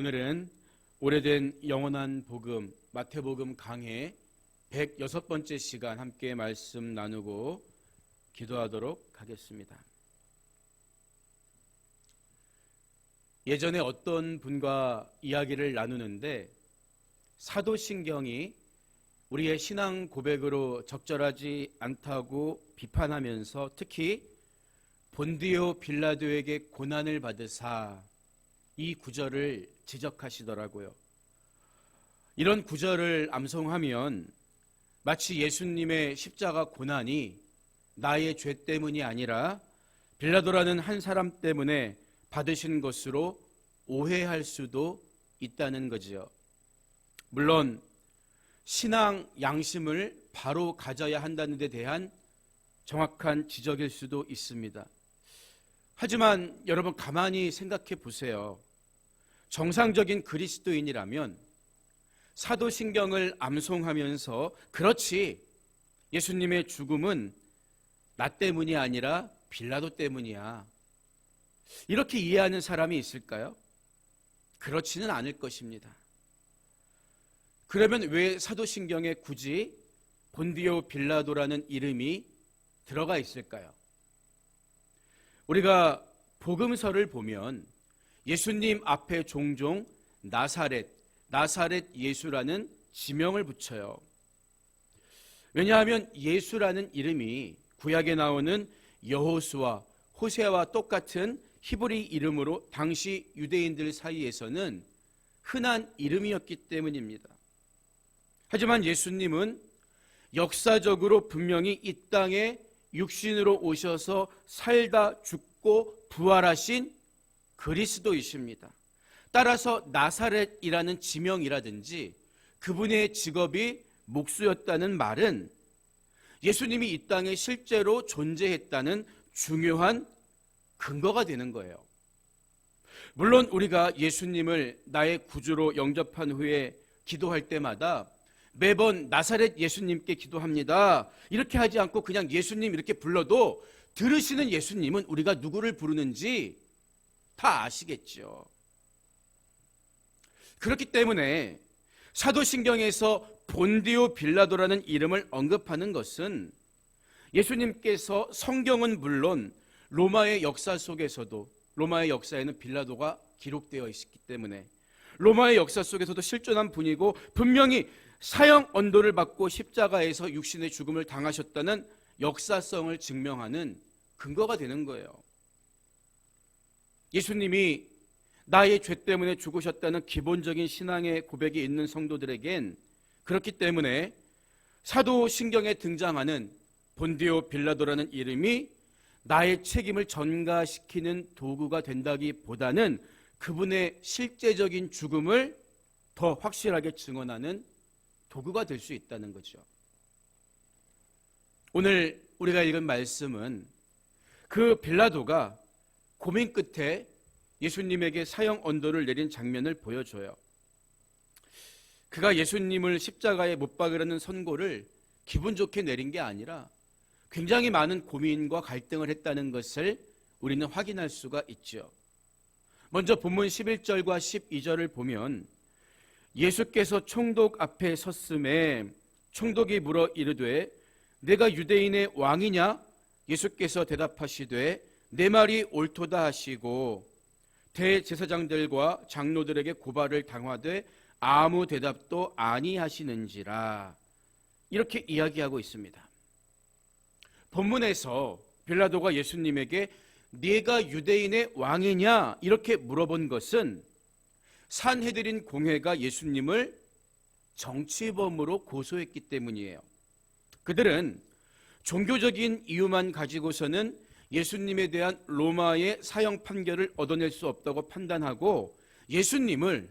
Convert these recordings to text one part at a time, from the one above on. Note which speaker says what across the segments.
Speaker 1: 오늘은 오래된 영원한 복음 마태복음 강해 106번째 시간 함께 말씀 나누고 기도하도록 하겠습니다. 예전에 어떤 분과 이야기를 나누는데 사도신경이 우리의 신앙 고백으로 적절하지 않다고 비판하면서 특히 본디오 빌라도에게 고난을 받으사 이 구절을 지적하시더라고요. 이런 구절을 암송하면 마치 예수님의 십자가 고난이 나의 죄 때문이 아니라 빌라도라는 한 사람 때문에 받으신 것으로 오해할 수도 있다는 거지요. 물론 신앙 양심을 바로 가져야 한다는 데 대한 정확한 지적일 수도 있습니다. 하지만 여러분 가만히 생각해 보세요. 정상적인 그리스도인이라면 사도신경을 암송하면서 그렇지, 예수님의 죽음은 나 때문이 아니라 빌라도 때문이야, 이렇게 이해하는 사람이 있을까요? 그렇지는 않을 것입니다. 그러면 왜 사도신경에 굳이 본디오 빌라도라는 이름이 들어가 있을까요? 우리가 복음서를 보면 예수님 앞에 종종 나사렛 예수라는 지명을 붙여요. 왜냐하면 예수라는 이름이 구약에 나오는 여호수아, 호세아와 똑같은 히브리 이름으로 당시 유대인들 사이에서는 흔한 이름이었기 때문입니다. 하지만 예수님은 역사적으로 분명히 이 땅에 육신으로 오셔서 살다 죽고 부활하신 그리스도이십니다. 따라서 나사렛이라는 지명이라든지 그분의 직업이 목수였다는 말은 예수님이 이 땅에 실제로 존재했다는 중요한 근거가 되는 거예요. 물론 우리가 예수님을 나의 구주로 영접한 후에 기도할 때마다 매번 나사렛 예수님께 기도합니다, 이렇게 하지 않고 그냥 예수님 이렇게 불러도 들으시는 예수님은 우리가 누구를 부르는지 다 아시겠죠. 그렇기 때문에 사도신경에서 본디오 빌라도라는 이름을 언급하는 것은 예수님께서 성경은 물론 로마의 역사 속에서도, 로마의 역사에는 빌라도가 기록되어 있기 때문에 로마의 역사 속에서도 실존한 분이고 분명히 사형 언도를 받고 십자가에서 육신의 죽음을 당하셨다는 역사성을 증명하는 근거가 되는 거예요. 예수님이 나의 죄 때문에 죽으셨다는 기본적인 신앙의 고백이 있는 성도들에겐 그렇기 때문에 사도신경에 등장하는 본디오 빌라도라는 이름이 나의 책임을 전가시키는 도구가 된다기보다는 그분의 실제적인 죽음을 더 확실하게 증언하는 도구가 될 수 있다는 거죠. 오늘 우리가 읽은 말씀은 그 빌라도가 고민 끝에 예수님에게 사형 언도를 내린 장면을 보여줘요. 그가 예수님을 십자가에 못 박으라는 선고를 기분 좋게 내린 게 아니라 굉장히 많은 고민과 갈등을 했다는 것을 우리는 확인할 수가 있죠. 먼저 본문 11절과 12절을 보면 예수께서 총독 앞에 섰음에 총독이 물어 이르되 내가 유대인의 왕이냐? 예수께서 대답하시되 내 말이 옳도다 하시고 대제사장들과 장로들에게 고발을 당하되 아무 대답도 아니하시는지라, 이렇게 이야기하고 있습니다. 본문에서 빌라도가 예수님에게 네가 유대인의 왕이냐 이렇게 물어본 것은 산헤드린 공회가 예수님을 정치범으로 고소했기 때문이에요. 그들은 종교적인 이유만 가지고서는 예수님에 대한 로마의 사형 판결을 얻어낼 수 없다고 판단하고 예수님을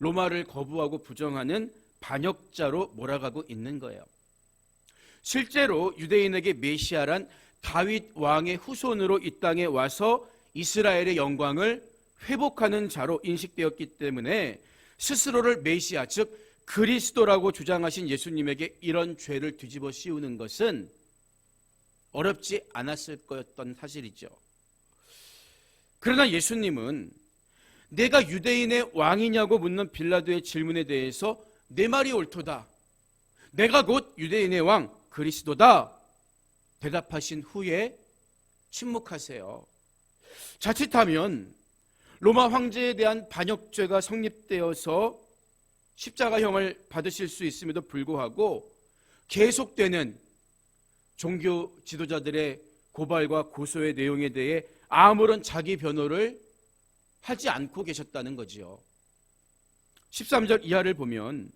Speaker 1: 로마를 거부하고 부정하는 반역자로 몰아가고 있는 거예요. 실제로 유대인에게 메시아란 다윗 왕의 후손으로 이 땅에 와서 이스라엘의 영광을 회복하는 자로 인식되었기 때문에 스스로를 메시아, 즉 그리스도라고 주장하신 예수님에게 이런 죄를 뒤집어 씌우는 것은 어렵지 않았을 거였던 사실이죠. 그러나 예수님은 내가 유대인의 왕이냐고 묻는 빌라도의 질문에 대해서 내 말이 옳도다. 내가 곧 유대인의 왕 그리스도다. 대답하신 후에 침묵하세요. 자칫하면 로마 황제에 대한 반역죄가 성립되어서 십자가형을 받으실 수 있음에도 불구하고 계속되는 종교 지도자들의 고발과 고소의 내용에 대해 아무런 자기 변호를 하지 않고 계셨다는 거지요. 13절 이하를 보면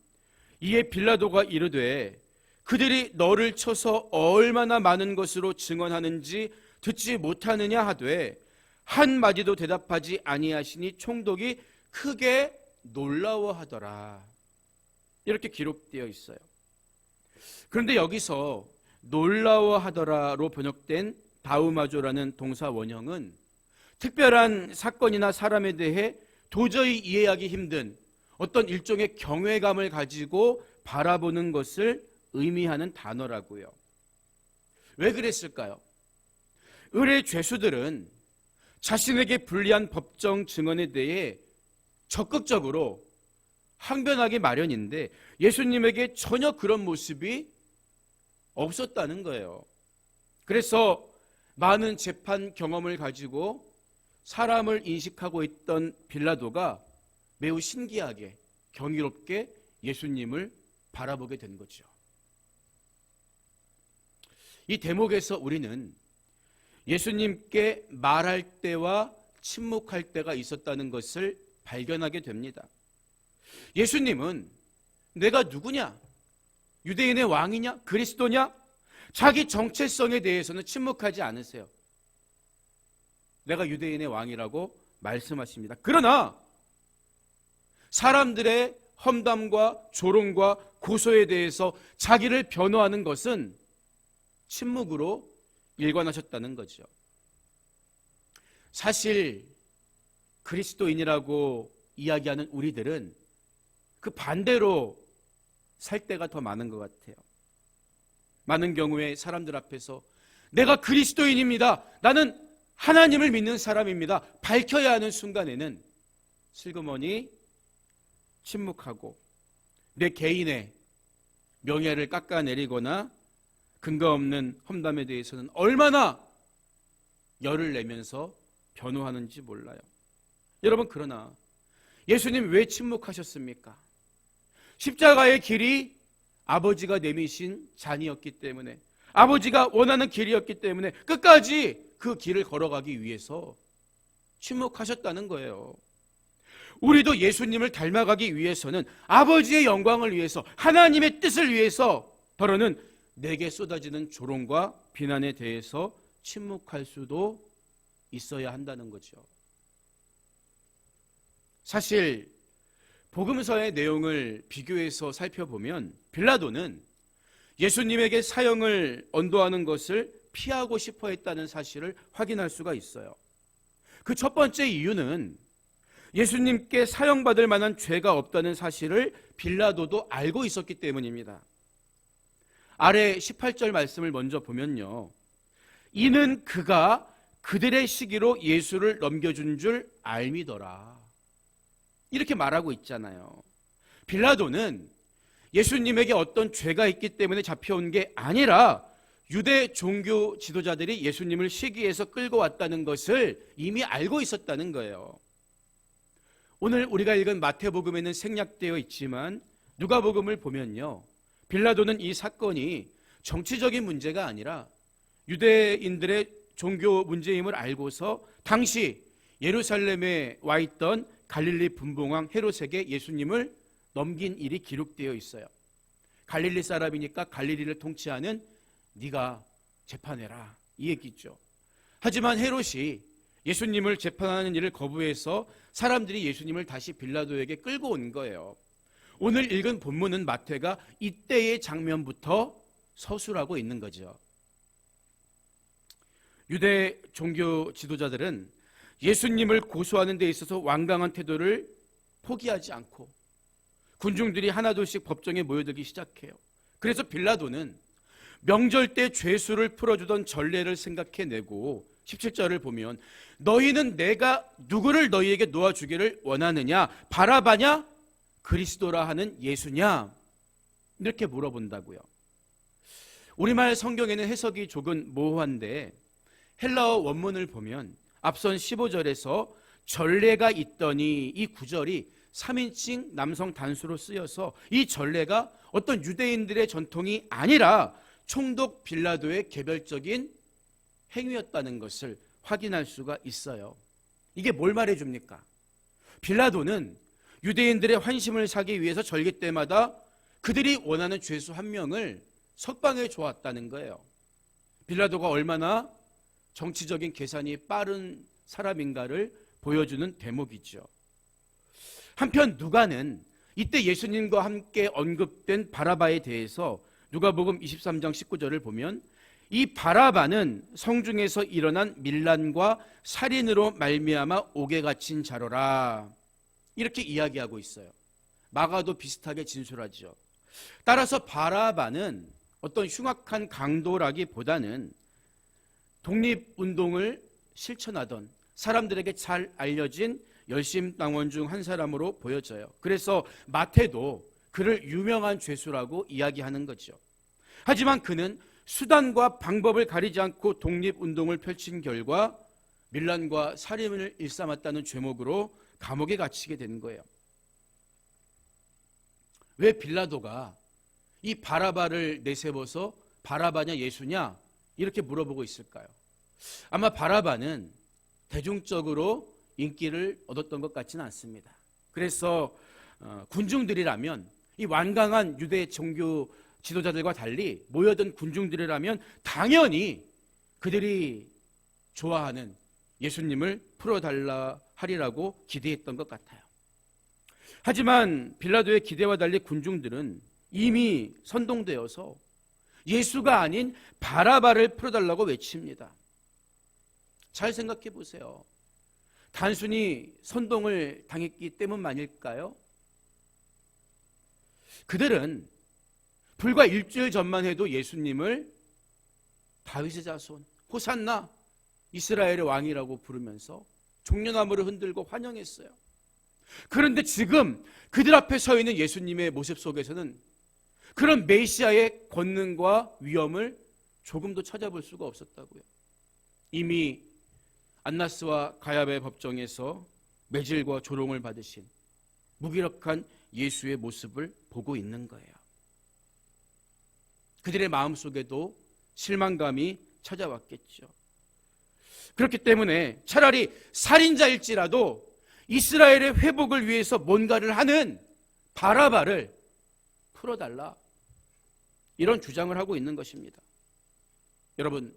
Speaker 1: 이에 빌라도가 이르되 그들이 너를 쳐서 얼마나 많은 것으로 증언하는지 듣지 못하느냐 하되 한마디도 대답하지 아니하시니 총독이 크게 놀라워하더라. 이렇게 기록되어 있어요. 그런데 여기서 놀라워하더라로 번역된 다우마조라는 동사 원형은 특별한 사건이나 사람에 대해 도저히 이해하기 힘든 어떤 일종의 경외감을 가지고 바라보는 것을 의미하는 단어라고요. 왜 그랬을까요? 의뢰 죄수들은 자신에게 불리한 법정 증언에 대해 적극적으로 항변하기 마련인데 예수님에게 전혀 그런 모습이 없었다는 거예요. 그래서 많은 재판 경험을 가지고 사람을 인식하고 있던 빌라도가 매우 신기하게 경이롭게 예수님을 바라보게 된 거죠. 이 대목에서 우리는 예수님께 말할 때와 침묵할 때가 있었다는 것을 발견하게 됩니다. 예수님은 내가 누구냐? 유대인의 왕이냐? 그리스도냐? 자기 정체성에 대해서는 침묵하지 않으세요. 내가 유대인의 왕이라고 말씀하십니다. 그러나 사람들의 험담과 조롱과 고소에 대해서 자기를 변호하는 것은 침묵으로 일관하셨다는 거죠. 사실 그리스도인이라고 이야기하는 우리들은 그 반대로 살 때가 더 많은 것 같아요. 많은 경우에 사람들 앞에서 내가 그리스도인입니다. 나는 하나님을 믿는 사람입니다. 밝혀야 하는 순간에는 슬그머니 침묵하고 내 개인의 명예를 깎아내리거나 근거 없는 험담에 대해서는 얼마나 열을 내면서 변호하는지 몰라요. 여러분, 그러나 예수님 왜 침묵하셨습니까? 십자가의 길이 아버지가 내미신 잔이었기 때문에, 아버지가 원하는 길이었기 때문에 끝까지 그 길을 걸어가기 위해서 침묵하셨다는 거예요. 우리도 예수님을 닮아가기 위해서는 아버지의 영광을 위해서, 하나님의 뜻을 위해서 더러는 내게 쏟아지는 조롱과 비난에 대해서 침묵할 수도 있어야 한다는 거죠. 사실 복음서의 내용을 비교해서 살펴보면 빌라도는 예수님에게 사형을 언도하는 것을 피하고 싶어 했다는 사실을 확인할 수가 있어요. 그 첫 번째 이유는 예수님께 사형받을 만한 죄가 없다는 사실을 빌라도도 알고 있었기 때문입니다. 아래 18절 말씀을 먼저 보면요, 이는 그가 그들의 시기로 예수를 넘겨준 줄 알미더라, 이렇게 말하고 있잖아요. 빌라도는 예수님에게 어떤 죄가 있기 때문에 잡혀온 게 아니라 유대 종교 지도자들이 예수님을 시기해서 끌고 왔다는 것을 이미 알고 있었다는 거예요. 오늘 우리가 읽은 마태복음에는 생략되어 있지만 누가복음을 보면요, 빌라도는 이 사건이 정치적인 문제가 아니라 유대인들의 종교 문제임을 알고서 당시 예루살렘에 와 있던 갈릴리 분봉왕 헤롯에게 예수님을 넘긴 일이 기록되어 있어요. 갈릴리 사람이니까 갈릴리를 통치하는 네가 재판해라, 이 얘기죠. 하지만 헤롯이 예수님을 재판하는 일을 거부해서 사람들이 예수님을 다시 빌라도에게 끌고 온 거예요. 오늘 읽은 본문은 마태가 이때의 장면부터 서술하고 있는 거죠. 유대 종교 지도자들은 예수님을 고소하는 데 있어서 완강한 태도를 포기하지 않고 군중들이 하나둘씩 법정에 모여들기 시작해요. 그래서 빌라도는 명절 때 죄수를 풀어주던 전례를 생각해내고 17절을 보면 너희는 내가 누구를 너희에게 놓아주기를 원하느냐? 바라바냐? 그리스도라 하는 예수냐? 이렇게 물어본다고요. 우리말 성경에는 해석이 조금 모호한데 헬라어 원문을 보면 앞선 15절에서 전례가 있더니 이 구절이 3인칭 남성 단수로 쓰여서 이 전례가 어떤 유대인들의 전통이 아니라 총독 빌라도의 개별적인 행위였다는 것을 확인할 수가 있어요. 이게 뭘 말해줍니까? 빌라도는 유대인들의 환심을 사기 위해서 절기 때마다 그들이 원하는 죄수 한 명을 석방해 주었다는 거예요. 빌라도가 얼마나 정치적인 계산이 빠른 사람인가를 보여주는 대목이죠. 한편 누가는 이때 예수님과 함께 언급된 바라바에 대해서 누가복음 23장 19절을 보면 이 바라바는 성중에서 일어난 밀란과 살인으로 말미암아 옥에 갇힌 자로라 이렇게 이야기하고 있어요. 마가도 비슷하게 진술하죠. 따라서 바라바는 어떤 흉악한 강도라기보다는 독립운동을 실천하던 사람들에게 잘 알려진 열심당원 중 한 사람으로 보여져요. 그래서 마태도 그를 유명한 죄수라고 이야기하는 거죠. 하지만 그는 수단과 방법을 가리지 않고 독립운동을 펼친 결과 밀란과 살인을 일삼았다는 죄목으로 감옥에 갇히게 되는 거예요. 왜 빌라도가 이 바라바를 내세워서 바라바냐 예수냐 이렇게 물어보고 있을까요? 아마 바라바는 대중적으로 인기를 얻었던 것 같지는 않습니다. 그래서 군중들이라면 이 완강한 유대 종교 지도자들과 달리 모여든 군중들이라면 당연히 그들이 좋아하는 예수님을 풀어달라 하리라고 기대했던 것 같아요. 하지만 빌라도의 기대와 달리 군중들은 이미 선동되어서 예수가 아닌 바라바를 풀어달라고 외칩니다. 잘 생각해 보세요. 단순히 선동을 당했기 때문만일까요? 그들은 불과 일주일 전만 해도 예수님을 다윗의 자손, 호산나, 이스라엘의 왕이라고 부르면서 종려나무를 흔들고 환영했어요. 그런데 지금 그들 앞에 서 있는 예수님의 모습 속에서는 그런 메시아의 권능과 위엄을 조금도 찾아볼 수가 없었다고요. 이미 안나스와 가야베 법정에서 매질과 조롱을 받으신 무기력한 예수의 모습을 보고 있는 거예요. 그들의 마음속에도 실망감이 찾아왔겠죠. 그렇기 때문에 차라리 살인자일지라도 이스라엘의 회복을 위해서 뭔가를 하는 바라바를 풀어달라 이런 주장을 하고 있는 것입니다. 여러분,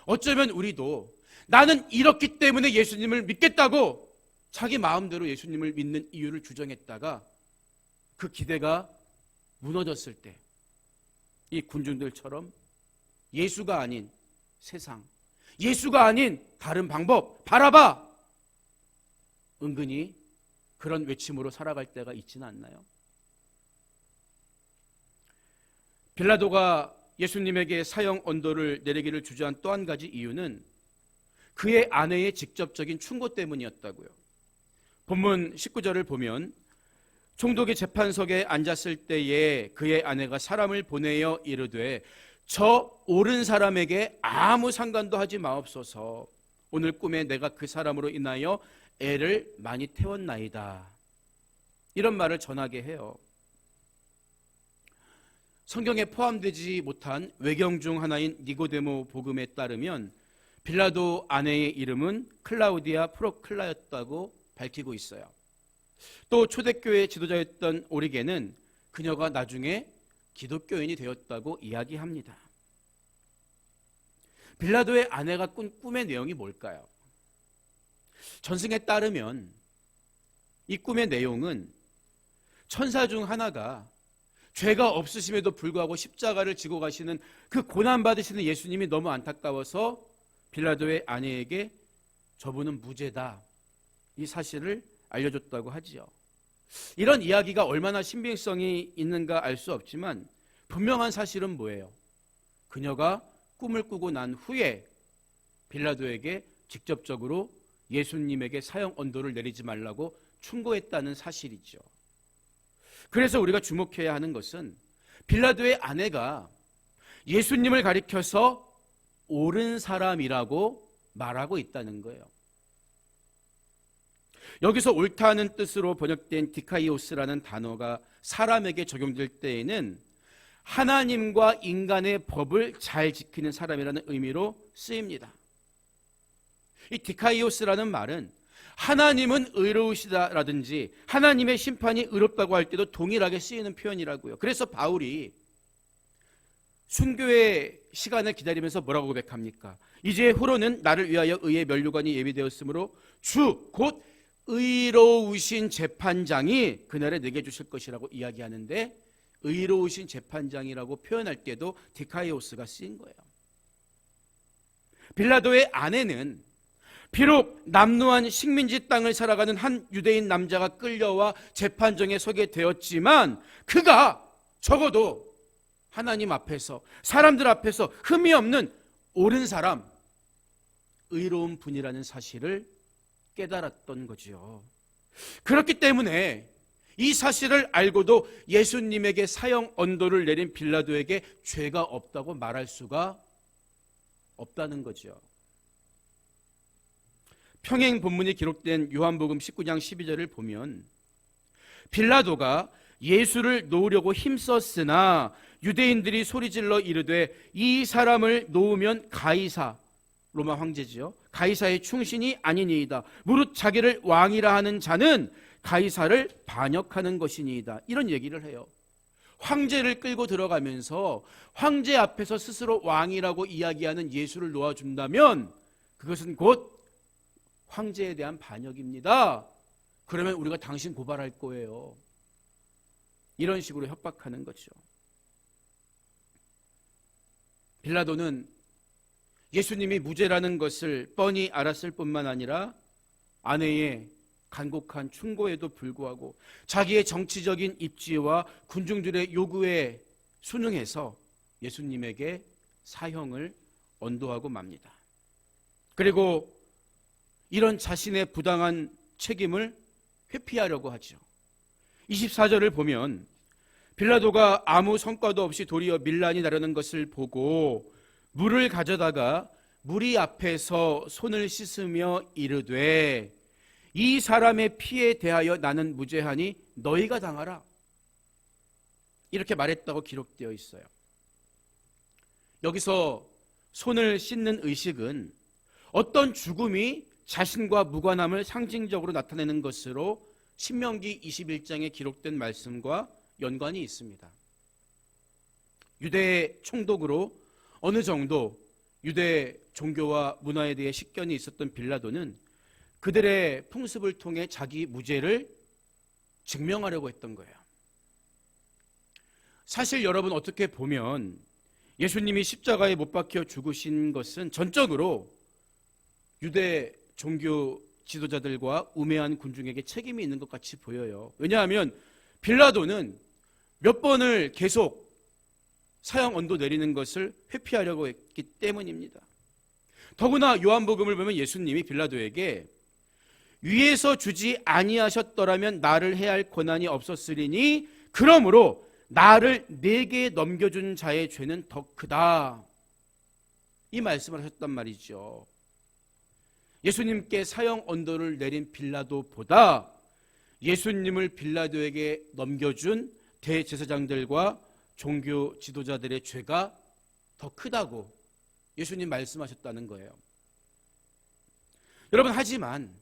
Speaker 1: 어쩌면 우리도 나는 이렇기 때문에 예수님을 믿겠다고 자기 마음대로 예수님을 믿는 이유를 주장했다가 그 기대가 무너졌을 때 이 군중들처럼 예수가 아닌 세상, 예수가 아닌 다른 방법, 바라바, 은근히 그런 외침으로 살아갈 때가 있지는 않나요? 빌라도가 예수님에게 사형 언도를 내리기를 주저한 또 한 가지 이유는 그의 아내의 직접적인 충고 때문이었다고요. 본문 19절을 보면 총독이 재판석에 앉았을 때에 그의 아내가 사람을 보내어 이르되 저 옳은 사람에게 아무 상관도 하지 마옵소서. 오늘 꿈에 내가 그 사람으로 인하여 애를 많이 태웠나이다. 이런 말을 전하게 해요. 성경에 포함되지 못한 외경 중 하나인 니고데모 복음에 따르면 빌라도 아내의 이름은 클라우디아 프로클라였다고 밝히고 있어요. 또 초대교회 지도자였던 오리게는 그녀가 나중에 기독교인이 되었다고 이야기합니다. 빌라도의 아내가 꾼 꿈의 내용이 뭘까요? 전승에 따르면 이 꿈의 내용은 천사 중 하나가 죄가 없으심에도 불구하고 십자가를 지고 가시는 그 고난받으시는 예수님이 너무 안타까워서 빌라도의 아내에게 저분은 무죄다, 이 사실을 알려줬다고 하지요. 이런 이야기가 얼마나 신빙성이 있는가 알 수 없지만 분명한 사실은 뭐예요? 그녀가 꿈을 꾸고 난 후에 빌라도에게 직접적으로 예수님에게 사형 언도를 내리지 말라고 충고했다는 사실이죠. 그래서 우리가 주목해야 하는 것은 빌라도의 아내가 예수님을 가리켜서 옳은 사람이라고 말하고 있다는 거예요. 여기서 옳다는 뜻으로 번역된 디카이오스라는 단어가 사람에게 적용될 때에는 하나님과 인간의 법을 잘 지키는 사람이라는 의미로 쓰입니다. 이 디카이오스라는 말은 하나님은 의로우시다라든지 하나님의 심판이 의롭다고 할 때도 동일하게 쓰이는 표현이라고요. 그래서 바울이 순교의 시간을 기다리면서 뭐라고 고백합니까? 이제 후로는 나를 위하여 의의 면류관이 예비되었으므로 주 곧 의로우신 재판장이 그날에 내게 주실 것이라고 이야기하는데, 의로우신 재판장이라고 표현할 때도 디카이오스가 쓰인 거예요. 빌라도의 아내는 비록 남루한 식민지 땅을 살아가는 한 유대인 남자가 끌려와 재판정에 서게 되었지만 그가 적어도 하나님 앞에서, 사람들 앞에서 흠이 없는 옳은 사람, 의로운 분이라는 사실을 깨달았던 거지요. 그렇기 때문에 이 사실을 알고도 예수님에게 사형 언도를 내린 빌라도에게 죄가 없다고 말할 수가 없다는 거죠. 평행 본문이 기록된 요한복음 19장 12절을 보면 빌라도가 예수를 놓으려고 힘썼으나 유대인들이 소리질러 이르되 이 사람을 놓으면 가이사, 로마 황제지요, 가이사의 충신이 아니니이다. 무릇 자기를 왕이라 하는 자는 가이사를 반역하는 것이니이다. 이런 얘기를 해요. 황제를 끌고 들어가면서 황제 앞에서 스스로 왕이라고 이야기하는 예수를 놓아준다면 그것은 곧 황제에 대한 반역입니다. 그러면 우리가 당신 고발할 거예요. 이런 식으로 협박하는 거죠. 빌라도는 예수님이 무죄라는 것을 뻔히 알았을 뿐만 아니라 아내의 간곡한 충고에도 불구하고 자기의 정치적인 입지와 군중들의 요구에 순응해서 예수님에게 사형을 언도하고 맙니다. 그리고 이런 자신의 부당한 책임을 회피하려고 하죠. 24절을 보면 빌라도가 아무 성과도 없이 도리어 밀란이 나려는 것을 보고 물을 가져다가 무리 앞에서 손을 씻으며 이르되 이 사람의 피에 대하여 나는 무죄하니 너희가 당하라, 이렇게 말했다고 기록되어 있어요. 여기서 손을 씻는 의식은 어떤 죽음이 자신과 무관함을 상징적으로 나타내는 것으로 신명기 21장에 기록된 말씀과 연관이 있습니다. 유대 총독으로 어느 정도 유대 종교와 문화에 대해 식견이 있었던 빌라도는 그들의 풍습을 통해 자기 무죄를 증명하려고 했던 거예요. 사실 여러분, 어떻게 보면 예수님이 십자가에 못 박혀 죽으신 것은 전적으로 유대 종교 지도자들과 우매한 군중에게 책임이 있는 것 같이 보여요. 왜냐하면 빌라도는 몇 번을 계속 사형 언도 내리는 것을 회피하려고 했기 때문입니다. 더구나 요한복음을 보면 예수님이 빌라도에게 위에서 주지 아니하셨더라면 나를 해할 권한이 없었으리니 그러므로 나를 내게 넘겨준 자의 죄는 더 크다, 이 말씀을 하셨단 말이죠. 예수님께 사형 언도를 내린 빌라도보다 예수님을 빌라도에게 넘겨준 대제사장들과 종교 지도자들의 죄가 더 크다고 예수님 말씀하셨다는 거예요. 여러분, 하지만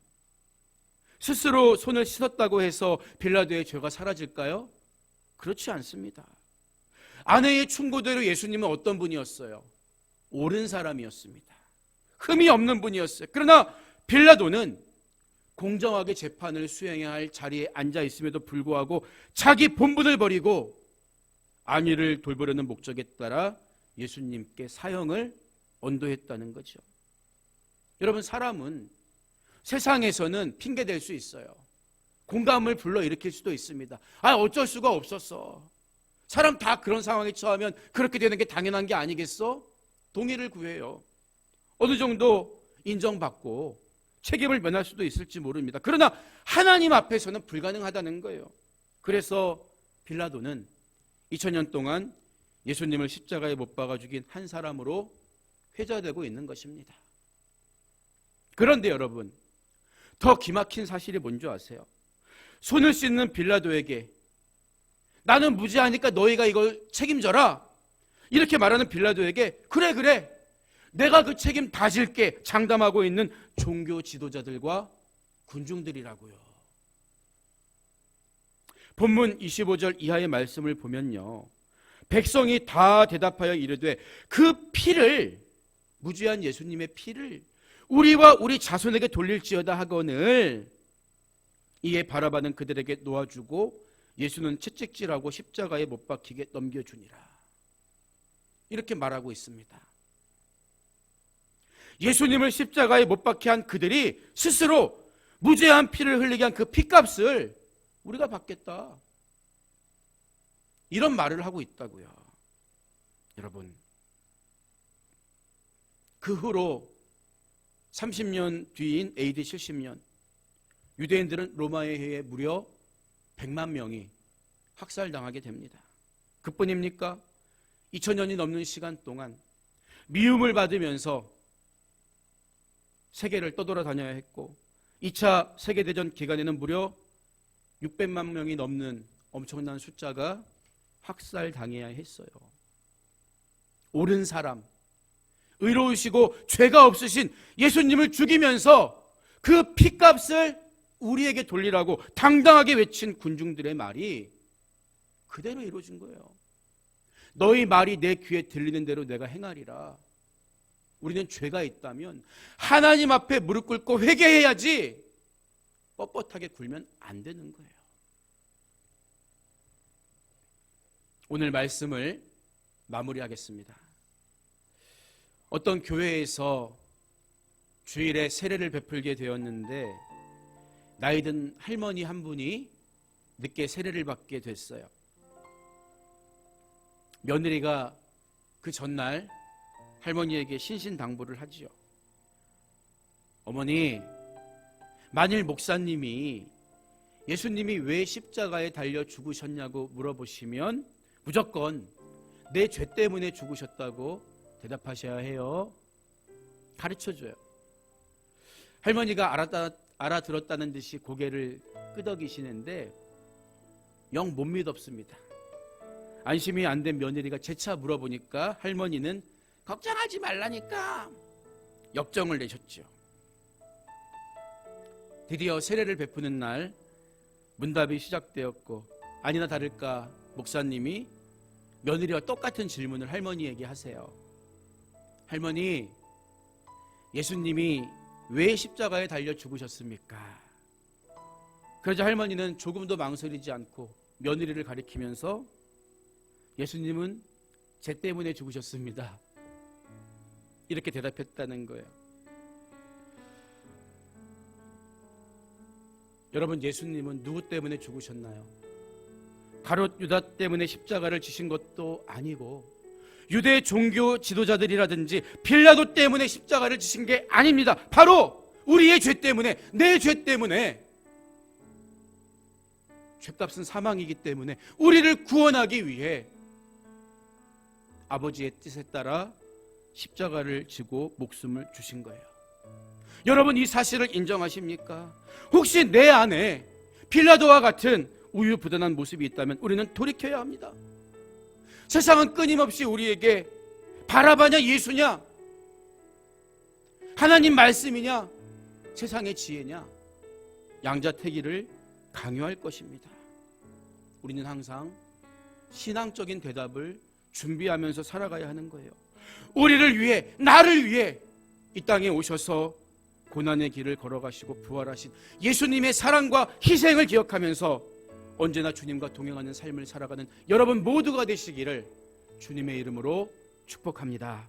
Speaker 1: 스스로 손을 씻었다고 해서 빌라도의 죄가 사라질까요? 그렇지 않습니다. 아내의 충고대로 예수님은 어떤 분이었어요? 옳은 사람이었습니다. 흠이 없는 분이었어요. 그러나 빌라도는 공정하게 재판을 수행해야 할 자리에 앉아 있음에도 불구하고 자기 본분을 버리고 안위를 돌보려는 목적에 따라 예수님께 사형을 언도했다는 거죠. 여러분, 사람은 세상에서는 핑계 댈 수 있어요. 공감을 불러일으킬 수도 있습니다. 어쩔 수가 없었어. 사람 다 그런 상황에 처하면 그렇게 되는 게 당연한 게 아니겠어? 동의를 구해요. 어느 정도 인정받고 책임을 면할 수도 있을지 모릅니다. 그러나 하나님 앞에서는 불가능하다는 거예요. 그래서 빌라도는 2000년 동안 예수님을 십자가에 못 박아 죽인 한 사람으로 회자되고 있는 것입니다. 그런데 여러분, 더 기막힌 사실이 뭔지 아세요? 손을 씻는 빌라도에게 나는 무죄하니까 너희가 이걸 책임져라 이렇게 말하는 빌라도에게 그래 내가 그 책임 다 질게 장담하고 있는 종교 지도자들과 군중들이라고요. 본문 25절 이하의 말씀을 보면요, 백성이 다 대답하여 이르되 그 피를, 무죄한 예수님의 피를 우리와 우리 자손에게 돌릴지어다 하거늘 이에 바라바는 그들에게 놓아주고 예수는 채찍질하고 십자가에 못 박히게 넘겨주니라. 이렇게 말하고 있습니다. 예수님을 십자가에 못 박게 한 그들이 스스로 무죄한 피를 흘리게 한 그 피값을 우리가 받겠다, 이런 말을 하고 있다고요. 여러분, 그 후로 30년 뒤인 AD 70년 유대인들은 로마에 의해 무려 100만 명이 학살당하게 됩니다. 그뿐입니까? 2000년이 넘는 시간 동안 미움을 받으면서 세계를 떠돌아다녀야 했고 2차 세계대전 기간에는 무려 600만 명이 넘는 엄청난 숫자가 학살당해야 했어요. 옳은 사람, 의로우시고 죄가 없으신 예수님을 죽이면서 그 피값을 우리에게 돌리라고 당당하게 외친 군중들의 말이 그대로 이루어진 거예요. 너희 말이 내 귀에 들리는 대로 내가 행하리라. 우리는 죄가 있다면 하나님 앞에 무릎 꿇고 회개해야지 뻣뻣하게 굴면 안 되는 거예요. 오늘 말씀을 마무리하겠습니다. 어떤 교회에서 주일에 세례를 베풀게 되었는데 나이든 할머니 한 분이 늦게 세례를 받게 됐어요. 며느리가 그 전날 할머니에게 신신당부를 하지요. 어머니, 만일 목사님이 예수님이 왜 십자가에 달려 죽으셨냐고 물어보시면 무조건 내 죄 때문에 죽으셨다고 대답하셔야 해요. 가르쳐줘요. 할머니가 알아들었다는 듯이 고개를 끄덕이시는데 영 못 믿었습니다. 안심이 안 된 며느리가 재차 물어보니까 할머니는 걱정하지 말라니까 역정을 내셨죠. 드디어 세례를 베푸는 날 문답이 시작되었고 아니나 다를까 목사님이 며느리와 똑같은 질문을 할머니에게 하세요. 할머니, 예수님이 왜 십자가에 달려 죽으셨습니까? 그러자 할머니는 조금도 망설이지 않고 며느리를 가리키면서 예수님은 죄 때문에 죽으셨습니다, 이렇게 대답했다는 거예요. 여러분, 예수님은 누구 때문에 죽으셨나요? 가롯 유다 때문에 십자가를 지신 것도 아니고 유대 종교 지도자들이라든지 빌라도 때문에 십자가를 지신 게 아닙니다. 바로 우리의 죄 때문에, 내 죄 때문에, 죄값은 사망이기 때문에 우리를 구원하기 위해 아버지의 뜻에 따라 십자가를 지고 목숨을 주신 거예요. 여러분, 이 사실을 인정하십니까? 혹시 내 안에 빌라도와 같은 우유부단한 모습이 있다면 우리는 돌이켜야 합니다. 세상은 끊임없이 우리에게 바라바냐 예수냐, 하나님 말씀이냐, 세상의 지혜냐, 양자택일을 강요할 것입니다. 우리는 항상 신앙적인 대답을 준비하면서 살아가야 하는 거예요. 우리를 위해, 나를 위해 이 땅에 오셔서 고난의 길을 걸어가시고 부활하신 예수님의 사랑과 희생을 기억하면서 언제나 주님과 동행하는 삶을 살아가는 여러분 모두가 되시기를 주님의 이름으로 축복합니다.